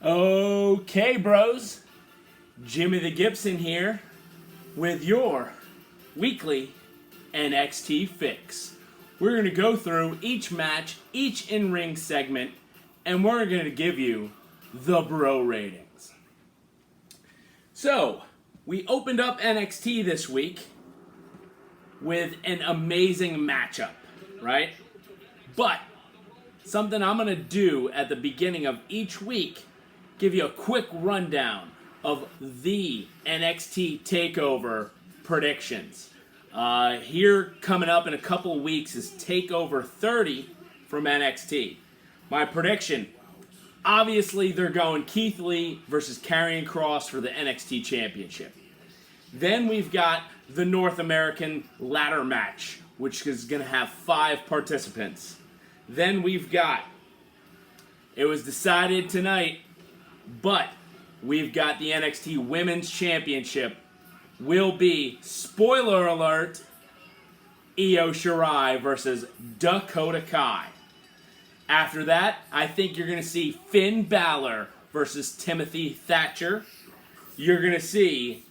Okay, bros. Jimmy the Gibson here with your weekly NXT Fix. We're going to go through each match, each in-ring segment, and we're going to give you the bro ratings. So, we opened up NXT this week with an amazing matchup, right? But something I'm going to do at the beginning of each week, give you a quick rundown of the NXT Takeover Predictions. Here coming up in a couple of weeks is Takeover 30 from NXT. My prediction, obviously they're going Keith Lee versus Karrion Kross for the NXT Championship. Then we've got the North American ladder match, which is going to have 5 participants. Then we've got, it was decided tonight, but we've got the NXT Women's Championship will be, spoiler alert, Io Shirai versus Dakota Kai. After that, I think you're going to see Finn Balor versus Timothy Thatcher. You're going to see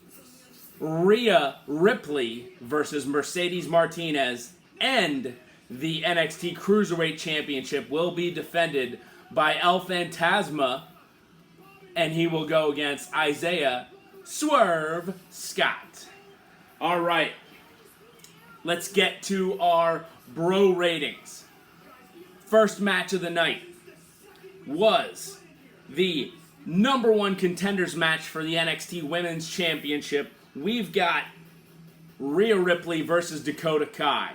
Rhea Ripley versus Mercedes Martinez, and the NXT Cruiserweight Championship will be defended by El Phantasma, and he will go against Isaiah Swerve Scott. All right, let's get to our bro ratings. First match of the night was the number 1 contenders match for the NXT Women's Championship. We've got Rhea Ripley versus Dakota Kai.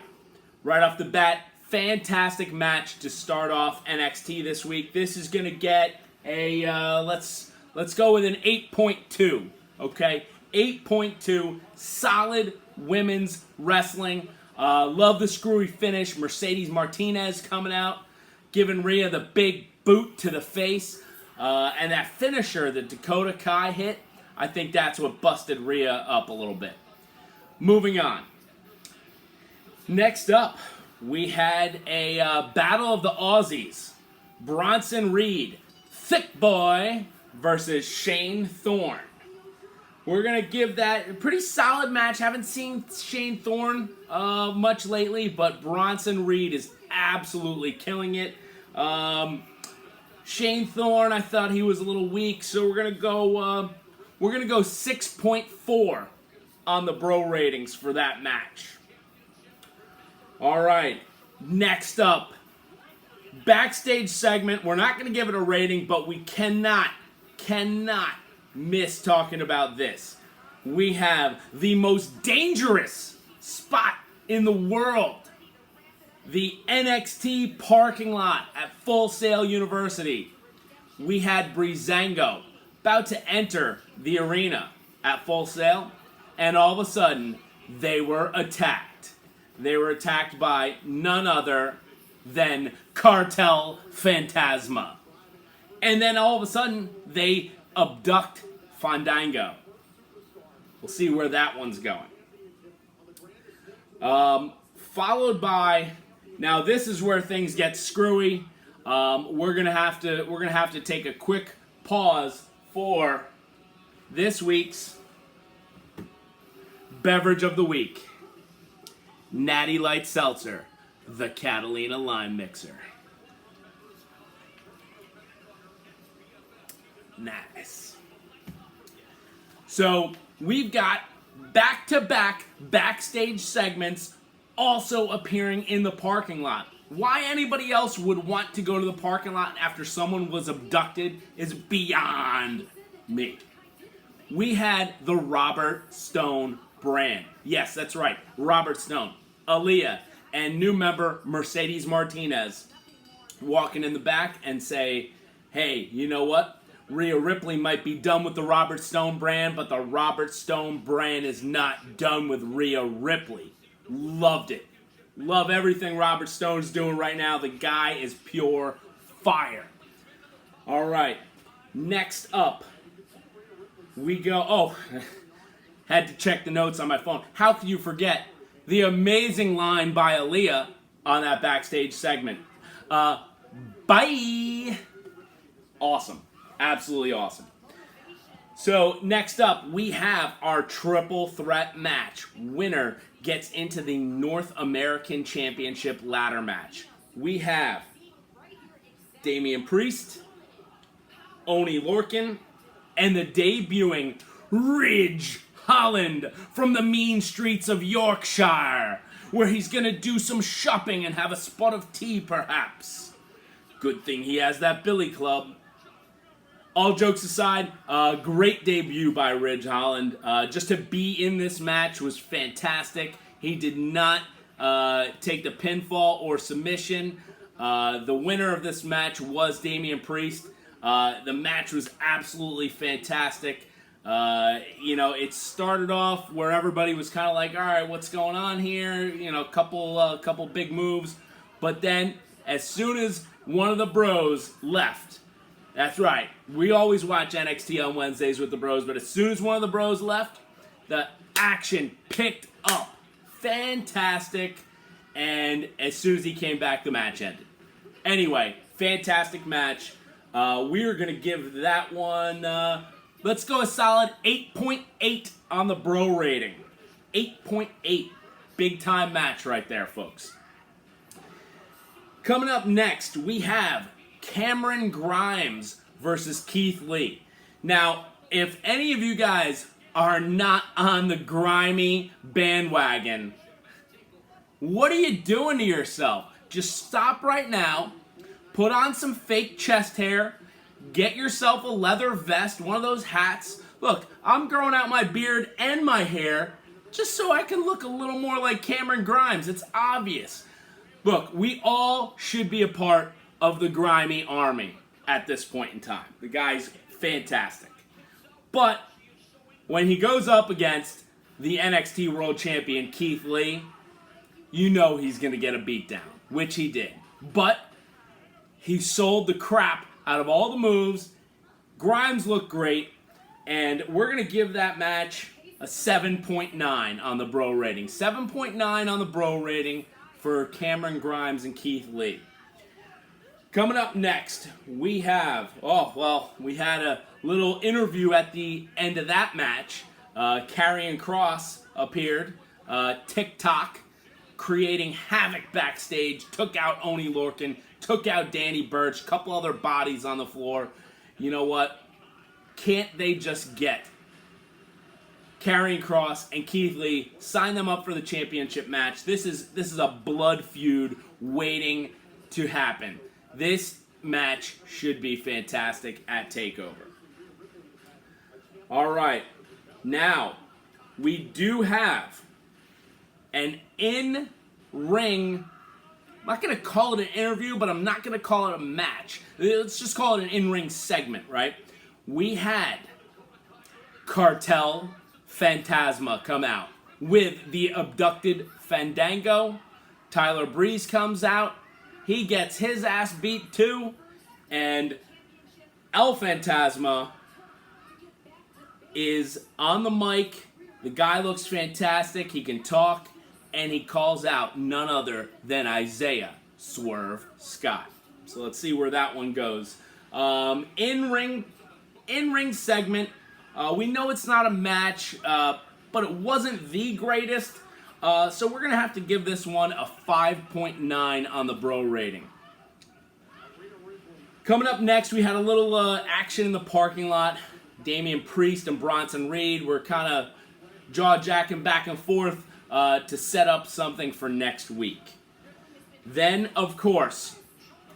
Right off the bat, fantastic match to start off NXT this week. This is going to get a, let's go with an 8.2, okay? 8.2, solid women's wrestling. Love the screwy finish. Mercedes Martinez coming out, giving Rhea the big boot to the face. And that finisher that Dakota Kai hit, I think that's what busted Rhea up a little bit. Moving on. Next up, we had a Battle of the Aussies. Bronson Reed, Thick Boy, versus Shane Thorne. We're going to give that a pretty solid match. Haven't seen Shane Thorne much lately, but Bronson Reed is absolutely killing it. Shane Thorne, I thought he was a little weak, so we're going to go 6.4 on the bro ratings for that match. All right, next up, Backstage Segment. We're not going to give it a rating, but we cannot miss talking about this. We have the most dangerous spot in the world. The NXT parking lot at Full Sail University. We had Breezango about to enter the arena at Full Sail, and all of a sudden, they were attacked. They were attacked by none other than Cartel Phantasma. And then all of a sudden, they abduct Fandango. We'll see where that one's going. Followed by, now this is where things get screwy. We're gonna have to take a quick pause for this week's beverage of the week. Natty Light Seltzer, the Catalina Lime Mixer. Nice. So, we've got back-to-back backstage segments also appearing in the parking lot. Why anybody else would want to go to the parking lot after someone was abducted is beyond me. We had the Robert Stone brand. Yes, that's right. Robert Stone, Aaliyah, and new member Mercedes Martinez walking in the back and say, hey, you know what? Rhea Ripley might be done with the Robert Stone brand, but the Robert Stone brand is not done with Rhea Ripley. Loved it. Love everything Robert Stone's doing right now. The guy is pure fire. All right. Next up, we go... Oh, had to check the notes on my phone. How could you forget the amazing line by Aaliyah on that backstage segment? Bye! Awesome. Absolutely awesome. So next up, we have our triple threat match. Winner gets into the North American Championship ladder match. We have Damian Priest, Oney Lorcan, and the debuting Ridge Holland from the mean streets of Yorkshire, where he's going to do some shopping and have a spot of tea, perhaps. Good thing he has that Billy Club. All jokes aside, great debut by Ridge Holland. Just to be in this match was fantastic. He did not take the pinfall or submission. The winner of this match was Damian Priest. The match was absolutely fantastic. It started off where everybody was kind of like, all right, what's going on here? Couple big moves. But then, as soon as one of the bros left, that's right, we always watch NXT on Wednesdays with the bros, but as soon as one of the bros left, the action picked up. Fantastic. And as soon as he came back, the match ended. Anyway, fantastic match. We are going to give that one, let's go a solid 8.8 on the bro rating. 8.8. Big time match right there, folks. Coming up next, we have Cameron Grimes versus Keith Lee. Now, if any of you guys are not on the grimy bandwagon, what are you doing to yourself? Just stop right now, put on some fake chest hair, get yourself a leather vest, one of those hats. Look, I'm growing out my beard and my hair just so I can look a little more like Cameron Grimes. It's obvious. Look, we all should be a part of the grimy army at this point in time. The guy's fantastic. But when he goes up against the NXT World Champion Keith Lee, you know he's going to get a beatdown, which he did. But he sold the crap out of all the moves. Grimes looked great, and we're going to give that match a 7.9 on the bro rating. 7.9 on the bro rating for Cameron Grimes and Keith Lee. Coming up next, we have, we had a little interview at the end of that match. Karrion Kross appeared, TikTok, creating havoc backstage, took out Oney Lorcan, took out Danny Burch, a couple other bodies on the floor. You know what? Can't they just get Karrion Kross and Keith Lee, sign them up for the championship match? This is a blood feud waiting to happen. This match should be fantastic at TakeOver. All right, now we do have an in-ring, I'm not going to call it an interview, but I'm not going to call it a match. Let's just call it an in-ring segment, right? We had Cartel Phantasma come out with the abducted Fandango. Tyler Breeze comes out. He gets his ass beat too. And El Phantasma is on the mic. The guy looks fantastic. He can talk. And he calls out none other than Isaiah Swerve Scott. So let's see where that one goes. In-ring segment. We know it's not a match, but it wasn't the greatest. So we're going to have to give this one a 5.9 on the bro rating. Coming up next, we had a little action in the parking lot. Damian Priest and Bronson Reed were kind of jaw-jacking back and forth to set up something for next week. Then, of course,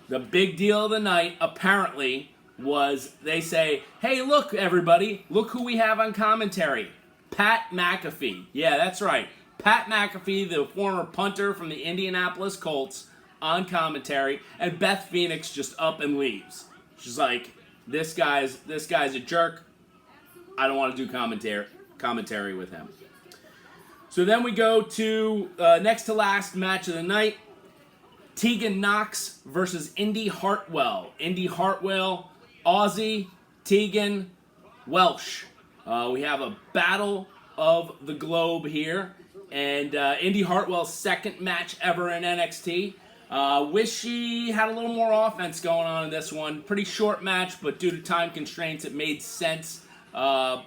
the big deal of the night, apparently, was they say, hey, look, everybody, look who we have on commentary. Pat McAfee. Yeah, that's right. Pat McAfee, the former punter from the Indianapolis Colts, on commentary, and Beth Phoenix just up and leaves. She's like, this guy's a jerk. I don't want to do commentary with him. So then we go to next to last match of the night. Teegan Knox versus Indi Hartwell. Indi Hartwell, Aussie, Teegan, Welsh. We have a battle of the globe here. And Indi Hartwell's second match ever in NXT. Wish she had a little more offense going on in this one. Pretty short match, but due to time constraints, it made sense. I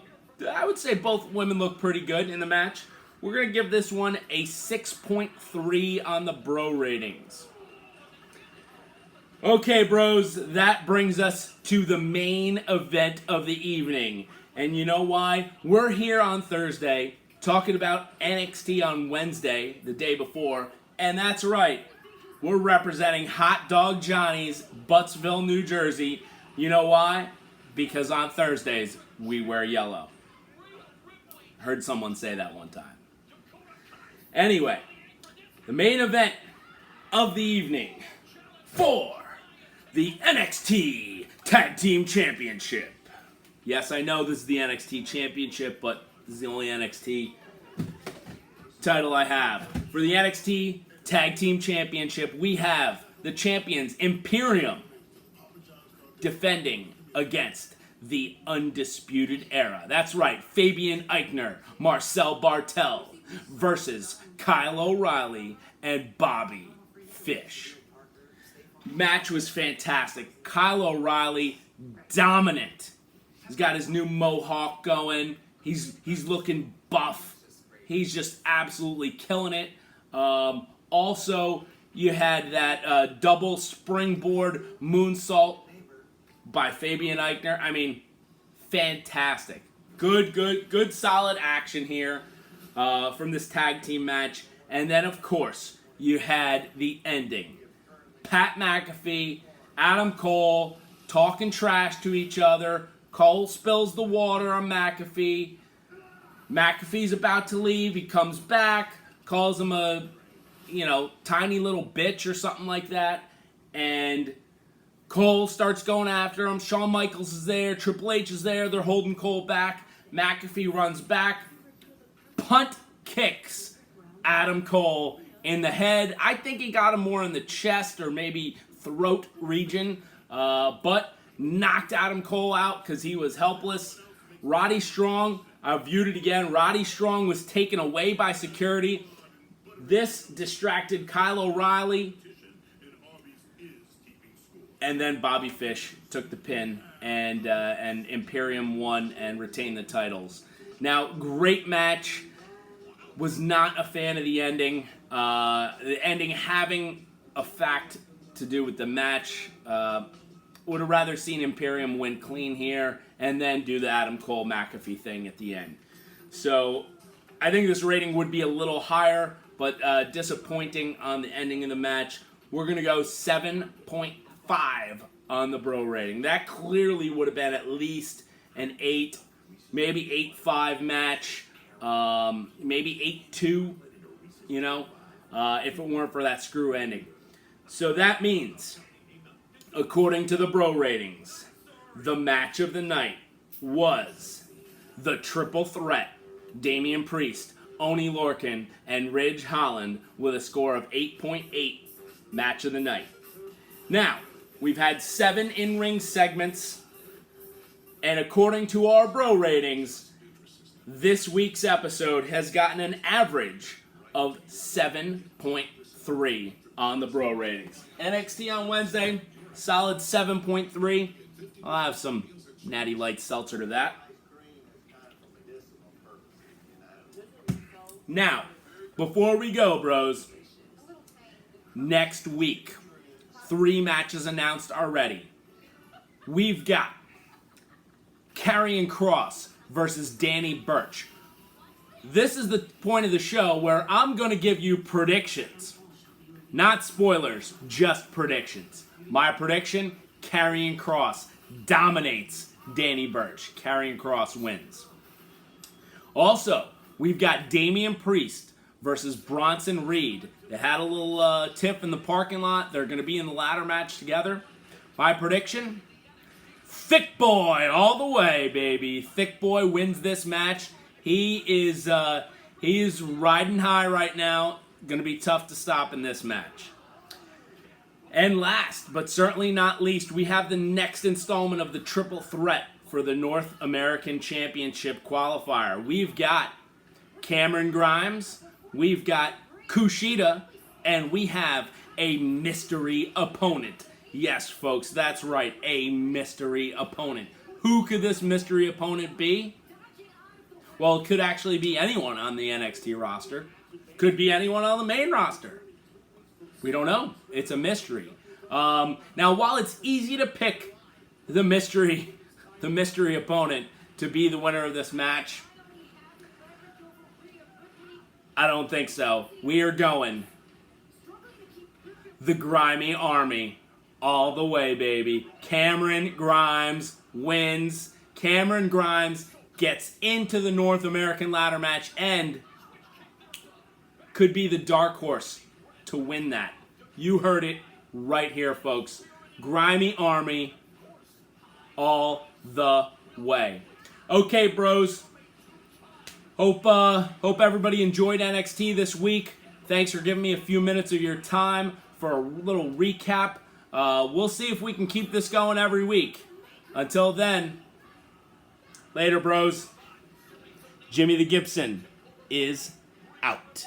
would say both women look pretty good in the match. We're going to give this one a 6.3 on the bro ratings. Okay, bros, that brings us to the main event of the evening. And you know why? We're here on Thursday talking about NXT on Wednesday, the day before. And that's right. We're representing Hot Dog Johnny's, Buttsville, New Jersey. You know why? Because on Thursdays, we wear yellow. Heard someone say that one time. Anyway, the main event of the evening for the NXT Tag Team Championship. Yes, I know this is the NXT Championship, but this is the only NXT title I have. For the NXT Tag Team Championship, we have the champions Imperium defending against the Undisputed Era. That's right, Fabian Eichner, Marcel Bartel versus Kyle O'Reilly and Bobby Fish. Match was fantastic. Kyle O'Reilly, dominant. He's got his new mohawk going. He's looking buff. He's just absolutely killing it. Also, you had that double springboard moonsault by Fabian Eichner. I mean, fantastic. Good solid action here from this tag team match. And then, of course, you had the ending. Pat McAfee, Adam Cole talking trash to each other. Cole spills the water on McAfee. McAfee's about to leave. He comes back, calls him a, tiny little bitch or something like that. And Cole starts going after him. Shawn Michaels is there. Triple H is there. They're holding Cole back. McAfee runs back. Punt kicks Adam Cole in the head. I think he got him more in the chest or maybe throat region. But knocked Adam Cole out because he was helpless. Roddy Strong, I viewed it again. Roddy Strong was taken away by security. This distracted Kyle O'Reilly. And then Bobby Fish took the pin, and Imperium won and retained the titles. Now, great match. Was not a fan of the ending. The ending having a fact to do with the match. Would have rather seen Imperium win clean here and then do the Adam Cole McAfee thing at the end. So I think this rating would be a little higher, but disappointing on the ending of the match. We're going to go 7.5 on the bro rating. That clearly would have been at least an 8, maybe 8.5 match. Maybe 8-2, if it weren't for that screw ending. So that means, according to the bro ratings, the match of the night was the triple threat, Damian Priest, Oney Lorcan, and Ridge Holland with a score of 8.8, match of the night. Now, we've had 7 in-ring segments, and according to our bro ratings, this week's episode has gotten an average of 7.3 on the bro ratings. NXT on Wednesday, solid 7.3. I'll have some Natty Light seltzer to that. Now, before we go, bros, next week, 3 matches announced already. We've got Karrion Kross versus Danny Burch. This is the point of the show where I'm going to give you predictions. Not spoilers, just predictions. My prediction, Karrion Kross dominates Danny Burch. Karrion Kross wins. Also, we've got Damian Priest versus Bronson Reed. They had a little tiff in the parking lot. They're going to be in the ladder match together. My prediction, Thick Boy all the way, baby. Thick Boy wins this match. He is riding high right now. Going to be tough to stop in this match. And last, but certainly not least, we have the next installment of the triple threat for the North American Championship qualifier. We've got Cameron Grimes, we've got Kushida, and we have a mystery opponent. Yes, folks, that's right, a mystery opponent. Who could this mystery opponent be? Well, it could actually be anyone on the NXT roster. Could be anyone on the main roster. We don't know. It's a mystery. Now, while it's easy to pick the mystery opponent to be the winner of this match, I don't think so. We are going the Grimy Army all the way, baby. Cameron Grimes wins. Cameron Grimes gets into the North American ladder match and could be the dark horse to win that. You heard it right here, folks. Grimy Army all the way. Okay, bros. Hope everybody enjoyed NXT this week. Thanks for giving me a few minutes of your time for a little recap. We'll see if we can keep this going every week. Until then, later, bros. Jimmy the Gibson is out.